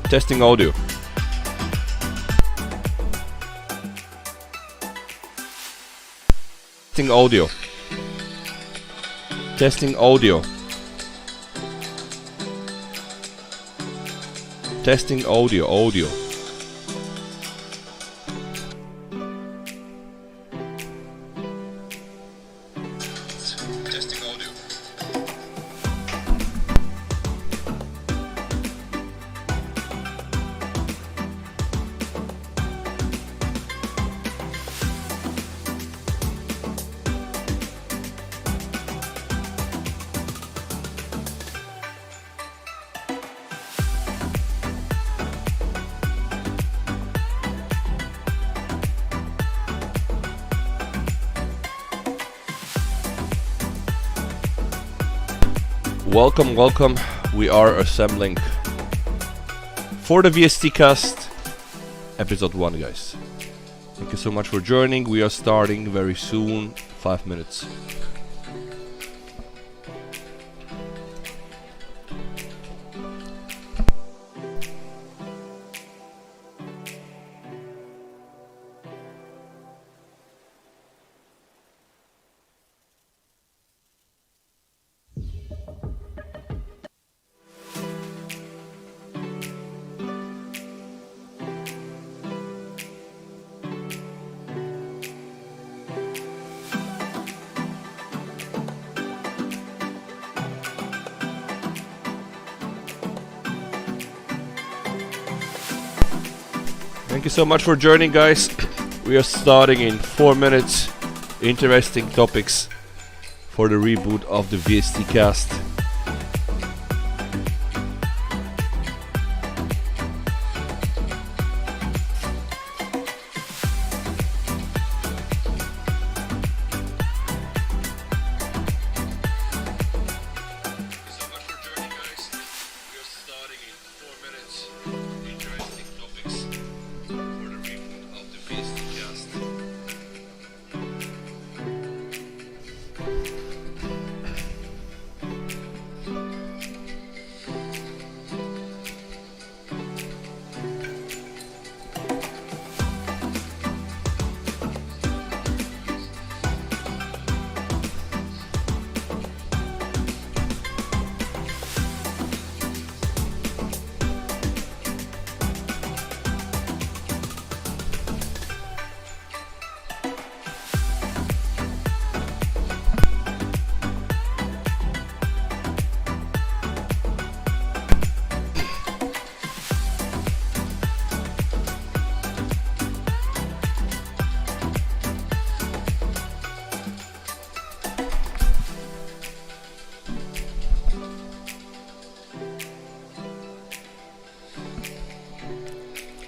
Testing audio. Testing audio. Testing audio. Testing audio. Testing audio. Welcome. We are assembling for the VSTCast episode 1, guys. Thank you so much for joining. We are starting very soon, 5 minutes. Thank you so much for joining, guys. We are starting in 4 minutes. Interesting topics for the reboot of the VSTCast.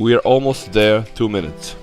We are almost there, 2 minutes.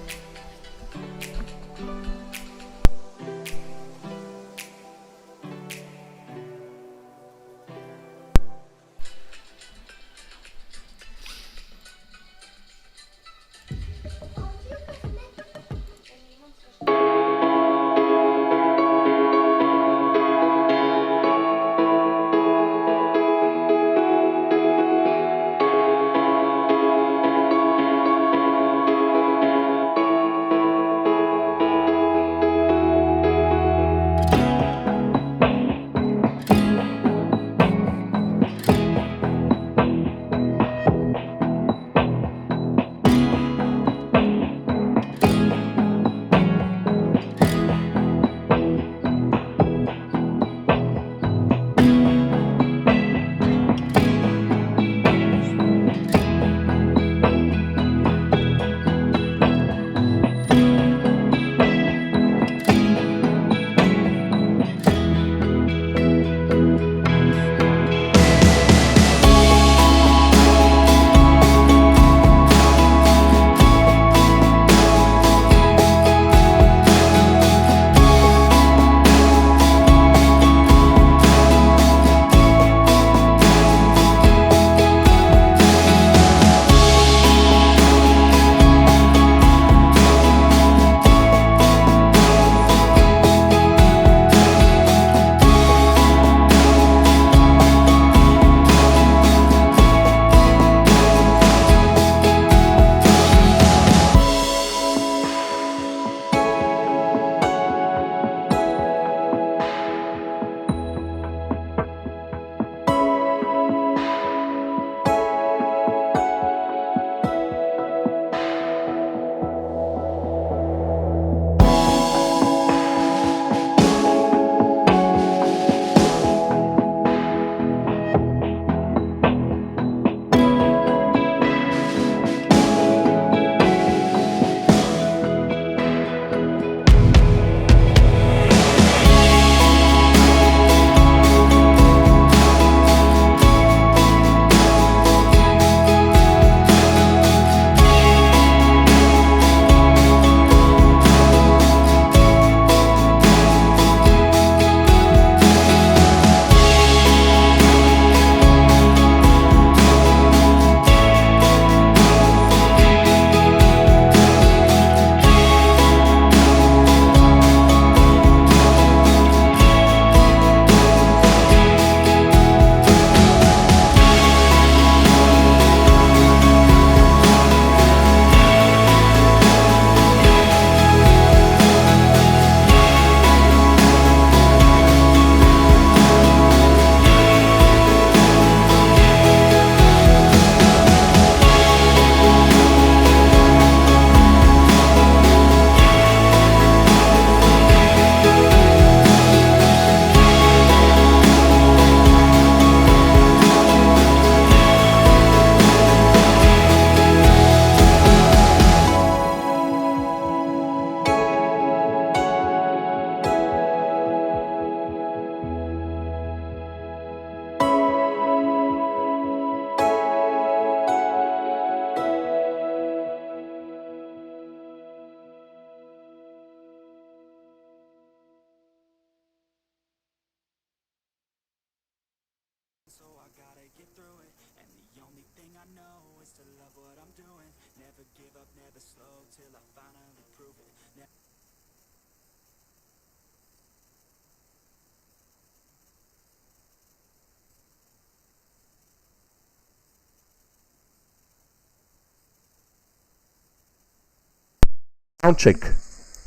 Sound check.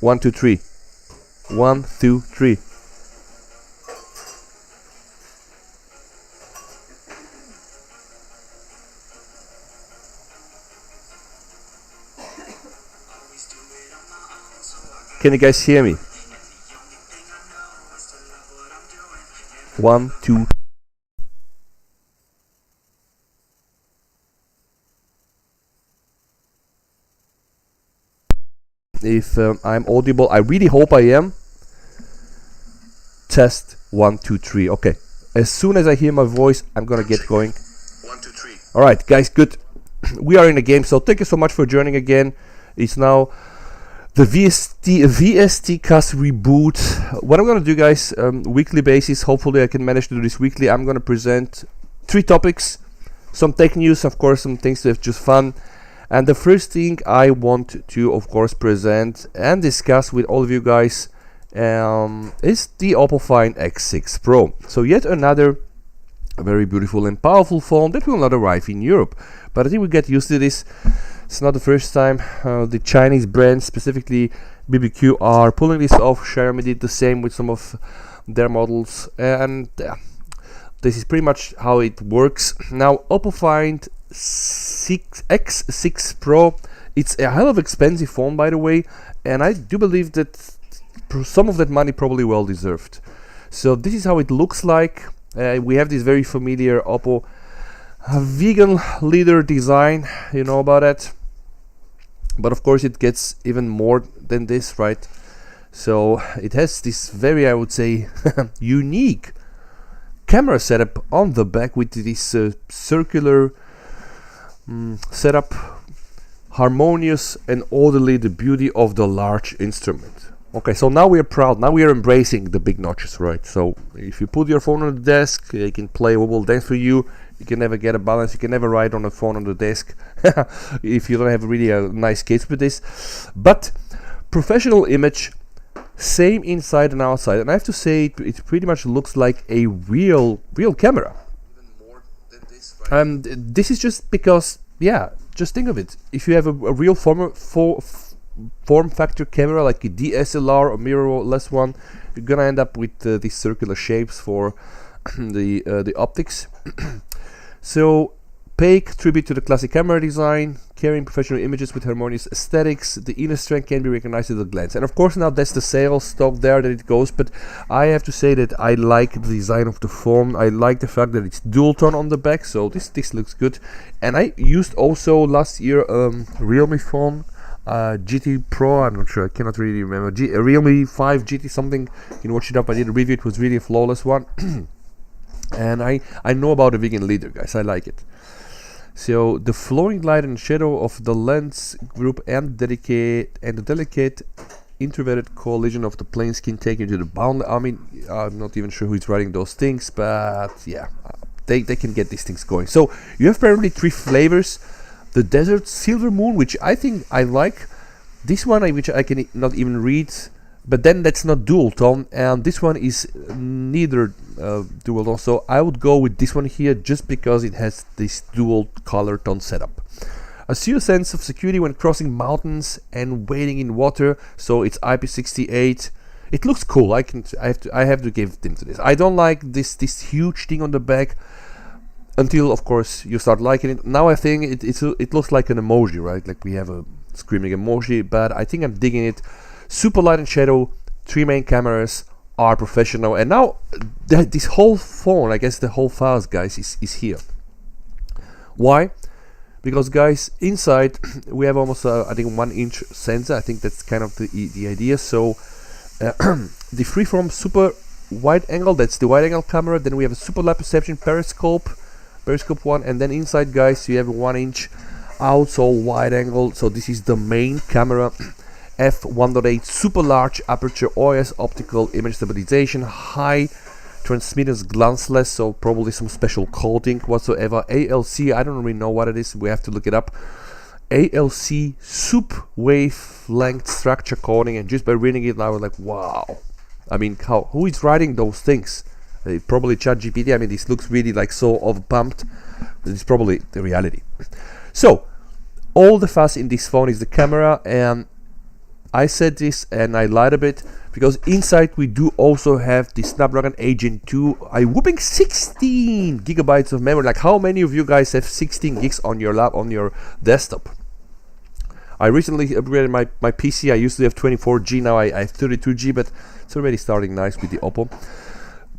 1, 2, 3. 1, 2, 3. Can you guys hear me? 1, 2. If I'm audible, I really hope I am. Test 1, 2, 3. Okay. As soon as I hear my voice, I'm gonna get going. 1, 2, 3. All right, guys. Good. We are in a game, so thank you so much for joining again. It's now the VSTCast reboot. What I'm gonna do, guys, weekly basis. Hopefully, I can manage to do this weekly. I'm gonna present 3 topics, some tech news, of course, some things that are just fun. And the first thing I want to, of course, present and discuss with all of you guys is the Oppo Find X6 Pro. So yet another very beautiful and powerful phone that will not arrive in Europe. But I think we get used to this. It's not the first time the Chinese brands, specifically BBQ, are pulling this off. Xiaomi did the same with some of their models. And this is pretty much how it works. Now, Oppo Find X6 Pro, it's a hell of expensive phone, by the way, and I do believe that some of that money probably well deserved. So this is how it looks like. We have this very familiar Oppo vegan leather design, you know about that, but of course it gets even more than this, right? So it has this very, I would say, unique camera setup on the back with this circular setup, harmonious and orderly, the beauty of the large instrument. Okay, so now we are proud, now we are embracing the big notches, right? So if you put your phone on the desk, you can play wobble dance for you. You can never get a balance, you can never write on a phone on the desk if you don't have really a nice case with this. But professional image, same inside and outside, and I have to say it pretty much looks like a real camera. This is just because, yeah, just think of it. If you have a real form factor camera like a DSLR or mirrorless one, you're gonna end up with these circular shapes for the optics. So pay tribute to the classic camera design, carrying professional images with harmonious aesthetics. The inner strength can be recognized at a glance. And of course now that's the sales talk there that it goes, but I have to say that I like the design of the phone. I like the fact that it's dual tone on the back, so this looks good. And I used also last year Realme phone, GT Pro, I'm not sure, I cannot really remember, Realme 5 GT something. You can watch it up, I did a review, it was really a flawless one. And I know about the vegan leader, guys, I like it. So the flowing light and shadow of the lens group and the delicate introverted collision of the plain skin take you to the bound. I mean, I'm not even sure who is writing those things, but yeah, they can get these things going. So you have apparently 3 flavors. The desert silver moon, which I think I like. This one, which I can not even read, but then that's not dual tone, and this one is neither dual tone. So I would go with this one here just because it has this dual color tone setup. A serious sense of security when crossing mountains and wading in water. So it's IP68. It looks cool. I have to give them to this. I don't like this huge thing on the back until, of course, you start liking it. Now I think it looks like an emoji, right? Like we have a screaming emoji, but I think I'm digging it. Super light and shadow, 3 main cameras, are professional, and now this whole phone, I guess the whole files, guys, is here. Why? Because, guys, inside we have almost I think 1-inch sensor. I think that's kind of the idea. So the freeform super wide angle, that's the wide angle camera. Then we have a super light perception periscope one, and then inside, guys, you have a 1-inch outsole wide angle. So this is the main camera. F1.8 super large aperture OIS optical image stabilization, high transmittance glanceless, so probably some special coating whatsoever. ALC, I don't really know what it is, we have to look it up. ALC soup wavelength structure coating, and just by reading it I was like, wow. I mean, who is writing those things? Probably ChatGPT. I mean, this looks really like so overpumped. It's probably the reality. So all the fuss in this phone is the camera, and I said this and I lied a bit, because inside we do also have the Snapdragon 8 Gen 2, a whooping 16 gigabytes of memory. Like, how many of you guys have 16 gigs on your on your desktop? I recently upgraded my PC. I used to have 24G, now I have 32G, but it's already starting nice with the Oppo.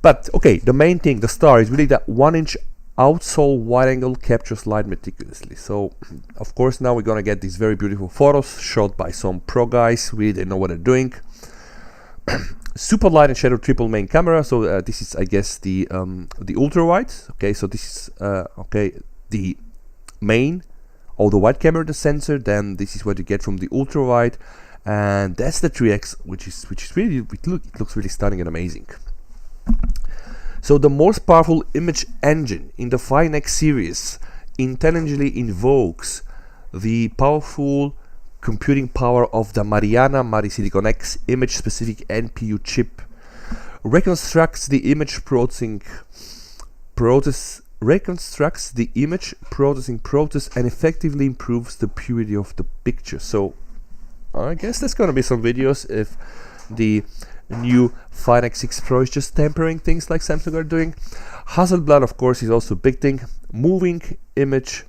But okay, the main thing, the star, is really that 1-inch outsole wide angle captures light meticulously. So of course now we're gonna get these very beautiful photos shot by some pro guys. They know what they're doing. Super light and shadow triple main camera. So this is, I guess, the ultra wide. Okay, so this is okay, the main, all the wide camera, the sensor. Then this is what you get from the ultra wide, and that's the 3x, which is really, it looks really stunning and amazing. So the most powerful image engine in the 5X series intelligently invokes the powerful computing power of the Mariana Silicon X image-specific NPU chip, reconstructs the image processing process, and effectively improves the purity of the picture. So I guess there's gonna be some videos if the new 5X6 Pro is just tempering things like Samsung are doing. Hasselblad, of course, is also a big thing. Moving image,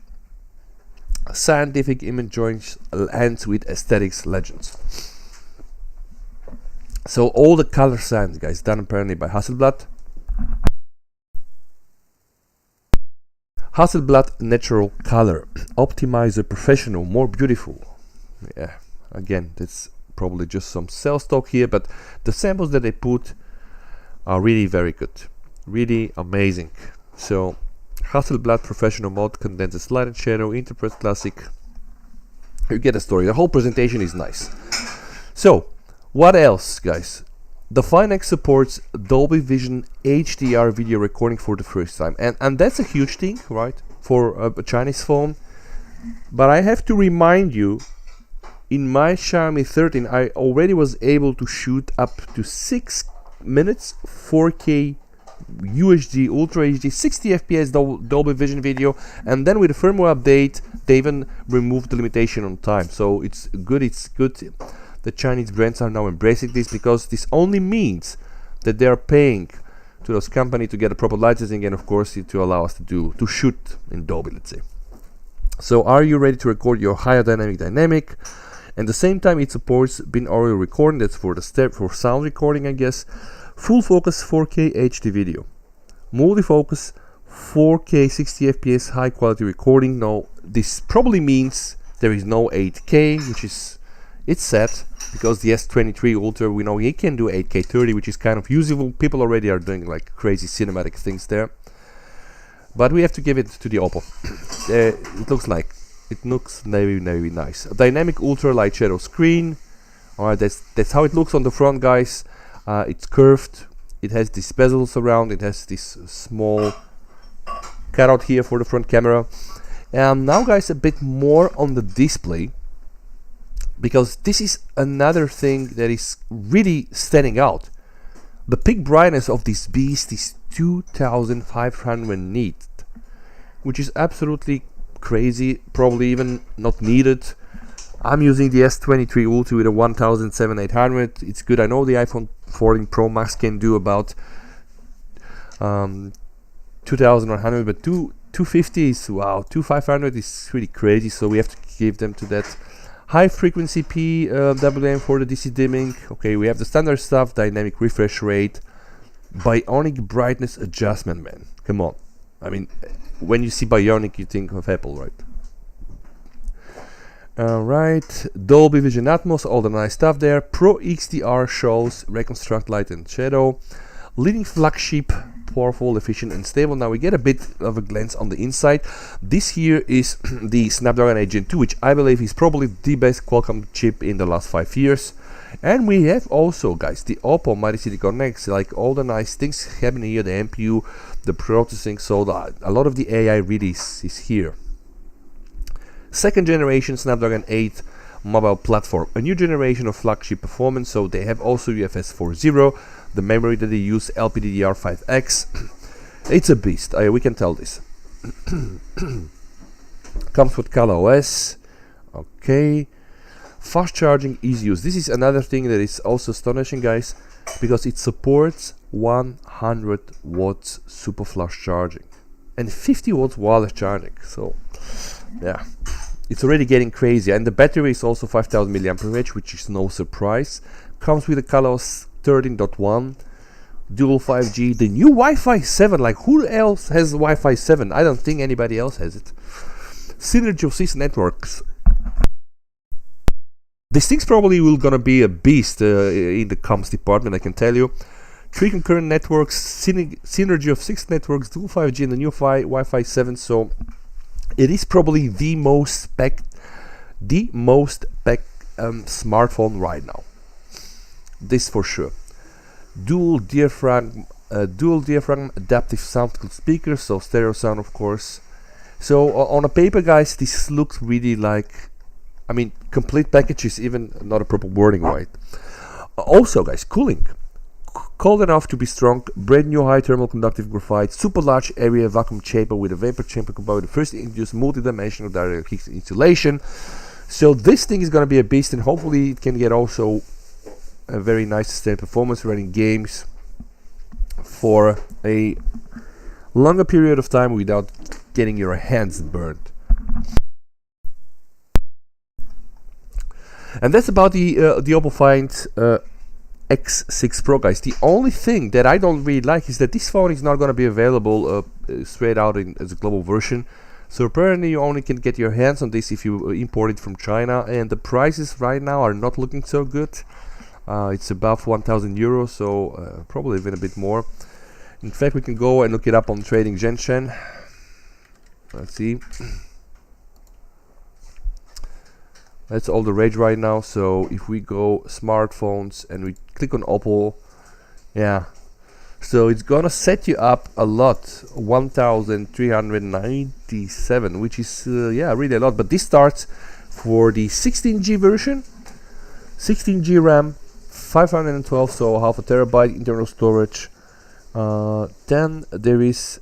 scientific image drawings, ends with aesthetics legends. So all the color science, guys, done apparently by Hasselblad. Hasselblad Natural Color, Optimizer Professional, more beautiful. Yeah, again, that's probably just some sales talk here, but the samples that they put are really very good, really amazing. So Hasselblad Professional Mode condenses light and shadow, interprets classic. You get the story. The whole presentation is nice. So what else, guys? The 5X supports Dolby Vision HDR video recording for the first time, and that's a huge thing, right, for a Chinese phone. But I have to remind you, in my Xiaomi 13 I already was able to shoot up to 6 minutes 4K UHD Ultra HD 60 FPS Dolby Vision video, and then with the firmware update they even removed the limitation on time. So it's good. The Chinese brands are now embracing this, because this only means that they are paying to those companies to get a proper licensing, and of course to allow us to shoot in Dolby, let's say. So are you ready to record your higher dynamic? At the same time, it supports binaural recording. That's for sound recording, I guess. Full focus 4K HD video, multi-focus 4K 60 FPS high quality recording. Now this probably means there is no 8K, which is, it's set, because the S23 Ultra, we know it can do 8K 30, which is kind of usable. People already are doing like crazy cinematic things there, but we have to give it to the Oppo. It looks very nice. A dynamic ultra light shadow screen. Alright, that's how it looks on the front, guys. It's curved. It has these bezels around. It has this small cutout here for the front camera. And now, guys, a bit more on the display, because this is another thing that is really standing out. The peak brightness of this beast is 2500 nit, which is absolutely crazy, probably even not needed. I'm using the S23 Ultra with a 17800. It's good. I know the iPhone 14 Pro Max can do about 2100, but 250 is, wow, 2500 is really crazy, so we have to give them to that. High frequency PWM for the DC dimming. Okay, we have the standard stuff, dynamic refresh rate, bionic brightness adjustment, man. Come on. I mean, when you see bionic, you think of Apple, right? Alright, Dolby Vision Atmos, all the nice stuff there. Pro XDR shows reconstruct light and shadow. Leading flagship, powerful, efficient and stable. Now we get a bit of a glance on the inside. This here is the Snapdragon 8 Gen 2, which I believe is probably the best Qualcomm chip in the last 5 years. And we have also, guys, the Oppo Mighty City Connects, like all the nice things happening here, the MPU, the processing, so a lot of the AI really is here. Second generation Snapdragon 8 mobile platform, a new generation of flagship performance, so they have also UFS 4.0, the memory that they use LPDDR5X. It's a beast, we can tell this. Comes with ColorOS. Okay, fast charging, easy use. This is another thing that is also astonishing, guys, because it supports 100 watts super flash charging and 50 watts wireless charging. So yeah, it's already getting crazy. And the battery is also 5000 mAh, which is no surprise. Comes with a ColorOS 13.1, dual 5G, the new Wi-Fi 7. Like, who else has Wi-Fi 7? I don't think anybody else has it. Synergy of 6 networks. This thing's probably will gonna be a beast in the comms department, I can tell you. 3 concurrent networks, synergy of 6 networks, dual 5G, and the new Wi-Fi 7. So it is probably the most spec smartphone right now. This for sure. Dual diaphragm adaptive sound speakers, so stereo sound, of course. So on a paper, guys, this looks really like, I mean, complete package is even not a proper wording, right? Also, guys, cooling. Cold enough to be strong, brand new high thermal conductive graphite, super large area vacuum chamber with a vapor chamber combined with the first introduced multi-dimensional direct heat insulation. So this thing is gonna be a beast, and hopefully it can get also a very nice sustained performance running games for a longer period of time without getting your hands burned. And that's about the Oppo Find X6 Pro, guys. The only thing that I don't really like is that this phone is not going to be available straight out as a global version. So apparently you only can get your hands on this if you import it from China, and the prices right now are not looking so good. It's above 1,000 euros, so probably even a bit more. In fact, we can go and look it up on Trading Genshin. Let's see. That's all the rage right now. So if we go smartphones and we click on Oppo, yeah, so it's gonna set you up a lot, 1,397, which is yeah, really a lot. But this starts for the 16G version, 16G RAM, 512, so half a terabyte internal storage. Then there is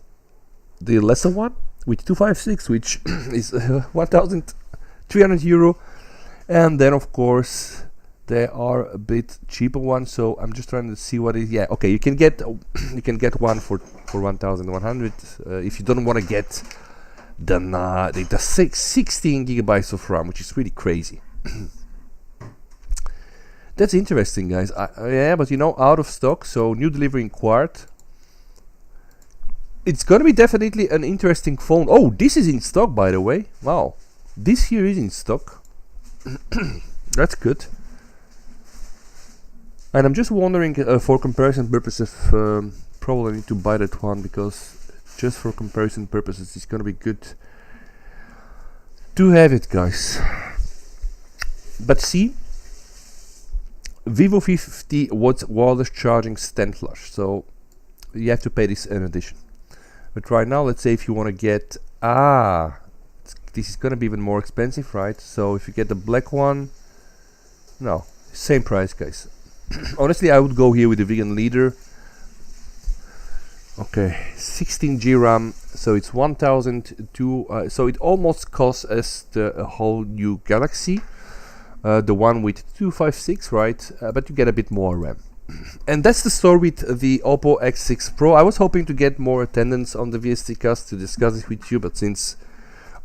the lesser one with 256, which is 1,300 euro. And then of course there are a bit cheaper ones, so I'm just trying to see what is. Yeah, okay, you can get one for 1,100 if you don't want to get the 16 gigabytes of RAM, which is really crazy. That's interesting, guys. Yeah, but you know, out of stock, so new delivery inquired. It's gonna be definitely an interesting phone. Oh, this is in stock, by the way. Wow, this here is in stock. That's good. And I'm just wondering, for comparison purposes, probably need to buy that one, because just for comparison purposes it's gonna be good to have it, guys. But see, Vivo 50 watts wireless charging stand flash, so you have to pay this in addition. But right now, let's say if you want to get this is gonna be even more expensive, right? So if you get the black one, no, same price, guys. Honestly, I would go here with the vegan leader. Okay, 16G RAM, so it's 1,002. So it almost costs us the whole new Galaxy, the one with 256, right? But you get a bit more RAM. And that's the story with the Oppo X6 Pro. I was hoping to get more attendance on the VSTCast to discuss it with you, but since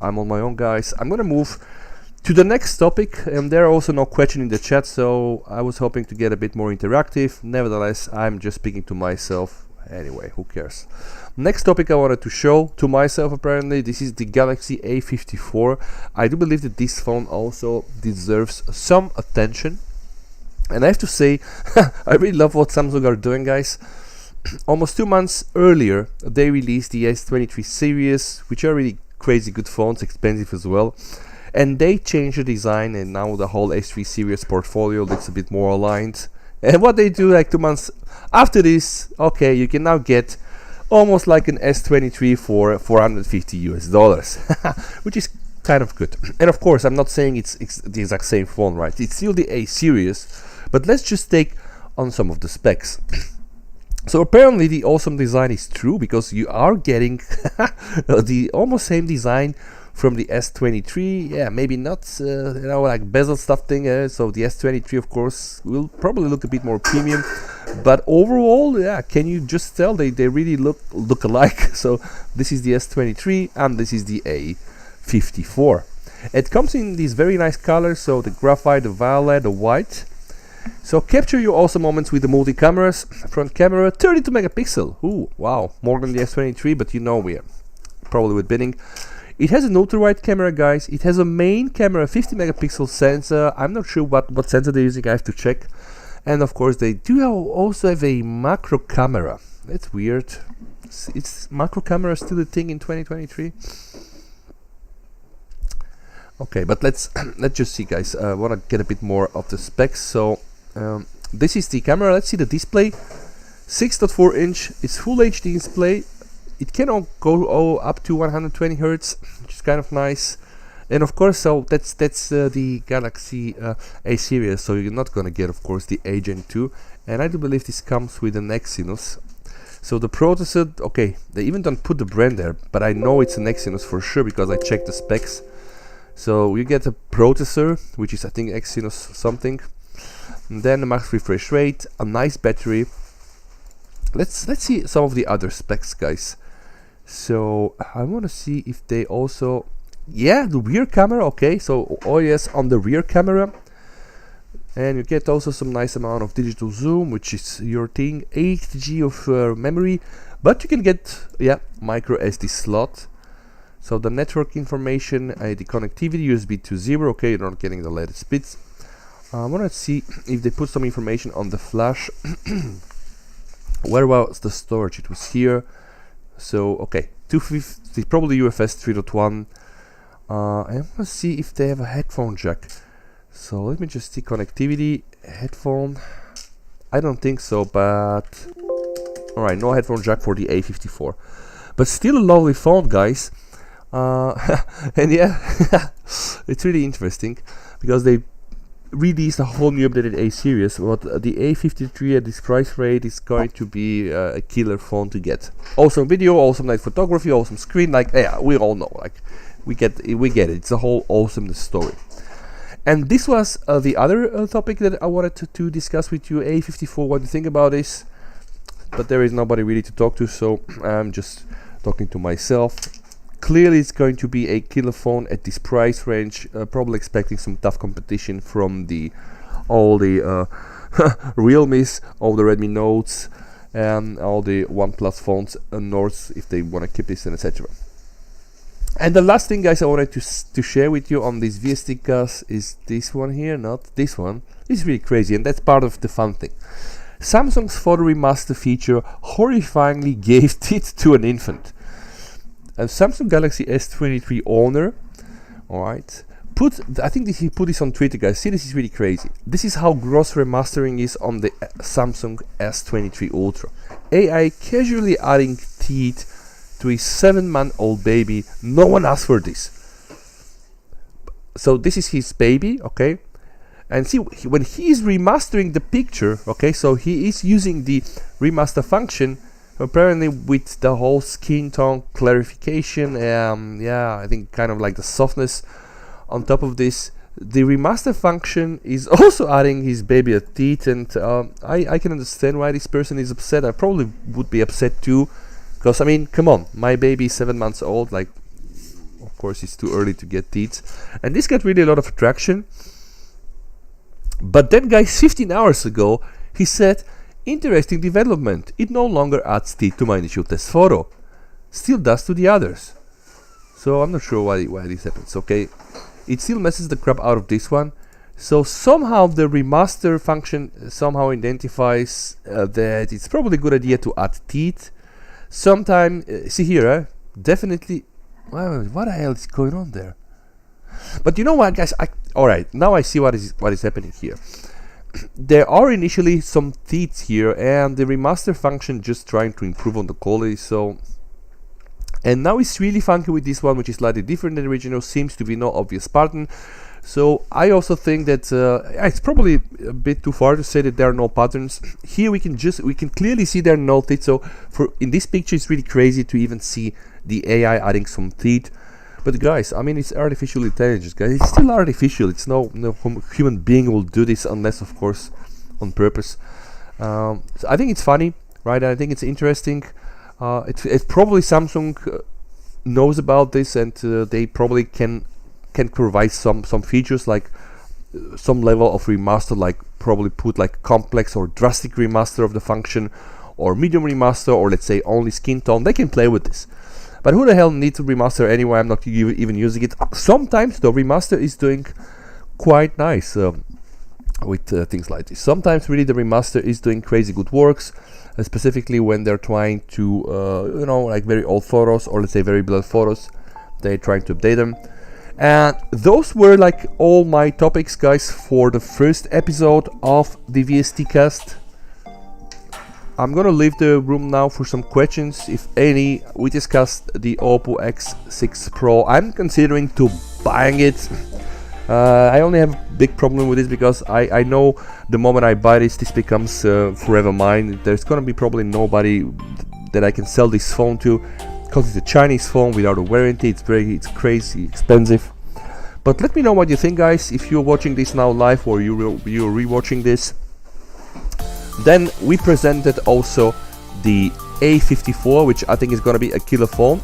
I'm on my own, guys, I'm gonna move to the next topic, and there are also no question in the chat, so I was hoping to get a bit more interactive. Nevertheless, I'm just speaking to myself anyway, who cares. Next topic I wanted to show to myself, apparently, this is the Galaxy A54. I do believe that this phone also deserves some attention, and I have to say, I really love what Samsung are doing, guys. Almost 2 months earlier, they released the S23 series, which are really crazy good phones, expensive as well. and they changed the design, and now the whole S3 series portfolio looks a bit more aligned. And what they do, like 2 months after this, okay, you can now get almost like an S23 for $450, which is kind of good. And of course, I'm not saying it's the exact same phone, right? It's still the A series, but let's just take on some of the specs. So apparently the awesome design is true, because you are getting the almost same design from the S23. Yeah, maybe not, like bezel stuff thing. So the S23, of course, will probably look a bit more premium. But overall, yeah, can you just tell they really look alike? So this is the S23 and this is the A54. It comes in these very nice colors, so the graphite, the violet, the white. So capture your awesome moments with the multi-cameras. Front camera, 32 megapixel. Ooh, wow, more than the S23, but we are probably with bidding. It has an ultra-wide camera, guys. It has a main camera, 50 megapixel sensor. I'm not sure what sensor they're using, I have to check. And of course, they do also have a macro camera. That's weird. It's macro camera still a thing in 2023? Okay, but let's just see, guys. I want to get a bit more of the specs. So this is the camera. Let's see the display. 6.4 inch. It's full HD display. It can go up to 120 hertz, which is kind of nice. And of course, so that's the Galaxy A series. So you're not gonna get, of course, the A Gen 2. And I do believe this comes with an Exynos. So the processor, okay, they even don't put the brand there, but I know it's an Exynos for sure because I checked the specs. So you get a processor, which is I think Exynos something, and then a max refresh rate, a nice battery. Let's see some of the other specs, guys. So I want to see if they also, yeah, the rear camera. Okay, so OIS on the rear camera, and you get also some nice amount of digital zoom, which is your thing. 8 GB of memory, but you can get micro SD slot. So the network information, the connectivity, USB to 0, okay, you're not getting the latest speeds. I want to see if they put some information on the flash. Where was the storage? It was here. So, okay, 250, probably UFS 3.1. I want to see if they have a headphone jack. So let me just see connectivity, headphone. I don't think so, but... Alright, no headphone jack for the A54. But still a lovely phone, guys. And yeah, it's really interesting because they released a whole new updated A series. But the A53 at this price rate is going to be a killer phone to get. Awesome video, awesome night photography, awesome screen. Like, yeah, we all know, like we get it. It's a whole awesome story. And this was the other topic that I wanted to discuss with you. A54, what do you think about this? But there is nobody really to talk to, so I'm just talking to myself. Clearly it's going to be a killer phone at this price range. Probably expecting some tough competition from all the Realmes, all the Redmi Notes, and all the OnePlus phones, Nords, if they want to keep this, and etc. And the last thing, guys, I wanted to share with you on this VSTCast is this one here, not this one. This is really crazy, and that's part of the fun thing. Samsung's photo remaster feature horrifyingly gave teeth to an infant. A Samsung Galaxy S23 owner, alright, I think he put this on Twitter, guys. See, this is really crazy. This is how gross remastering is on the Samsung S23 Ultra. AI casually adding Theet to a 7-month-old baby. No one asked for this. So this is his baby, okay? And see, when he is remastering the picture, okay, so he is using the remaster function. Apparently with the whole skin tone clarification, yeah, I think kind of like the softness on top of this, the remaster function is also adding his baby a teeth, and I can understand why this person is upset. I probably would be upset too, because I mean, come on, my baby is 7 months old, like, of course it's too early to get teeth, and this got really a lot of traction. But then, guys, 15 hours ago, he said, interesting development. It no longer adds teeth to my initial test photo. Still does to the others. So I'm not sure why this happens, okay? It still messes the crap out of this one. So somehow the remaster function somehow identifies that it's probably a good idea to add teeth. Sometime, see here, definitely, well, what the hell is going on there? But you know what, guys? Alright, now I see what is happening here. There are initially some Theets here, and the remaster function just trying to improve on the quality. So, and now it's really funky with this one, which is slightly different than the original. Seems to be no obvious pattern. So I also think that it's probably a bit too far to say that there are no patterns. Here we can clearly see there are no Theet. So in this picture, it's really crazy to even see the AI adding some Theet. But guys, I mean, it's artificial intelligence, guys. It's still artificial. It's no human being will do this unless, of course, on purpose. So I think it's funny, right? I think it's interesting. It's probably Samsung knows about this, and they probably can provide some features like some level of remaster, like probably put like complex or drastic remaster of the function, or medium remaster, or let's say only skin tone. They can play with this. But who the hell needs to remaster anyway? I'm not even using it. Sometimes the remaster is doing quite nice with things like this. Sometimes really the remaster is doing crazy good works, specifically when they're trying to like very old photos, or let's say very blurred photos. They're trying to update them. And those were like all my topics, guys, for the first episode of the VSTCast. I'm gonna leave the room now for some questions, if any. We discussed the Oppo X6 Pro. I'm considering to buying it. I only have a big problem with this because I know the moment I buy this becomes forever mine. There's gonna be probably nobody that I can sell this phone to, because it's a Chinese phone without a warranty. It's crazy expensive. But let me know what you think, guys. If you're watching this now live, or you're rewatching this. Then we presented also the A54, which I think is going to be a killer phone.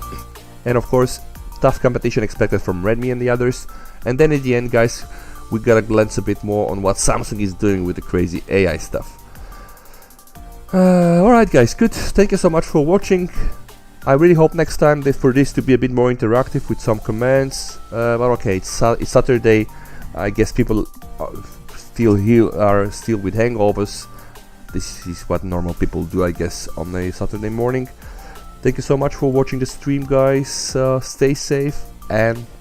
And of course, tough competition expected from Redmi and the others. And then in the end, guys, we got to glance a bit more on what Samsung is doing with the crazy AI stuff. Alright guys, good. Thank you so much for watching. I really hope next time for this to be a bit more interactive with some comments. But okay, it's Saturday. I guess people are still with hangovers. This is what normal people do, I guess, on a Saturday morning. Thank you so much for watching the stream, guys. Stay safe and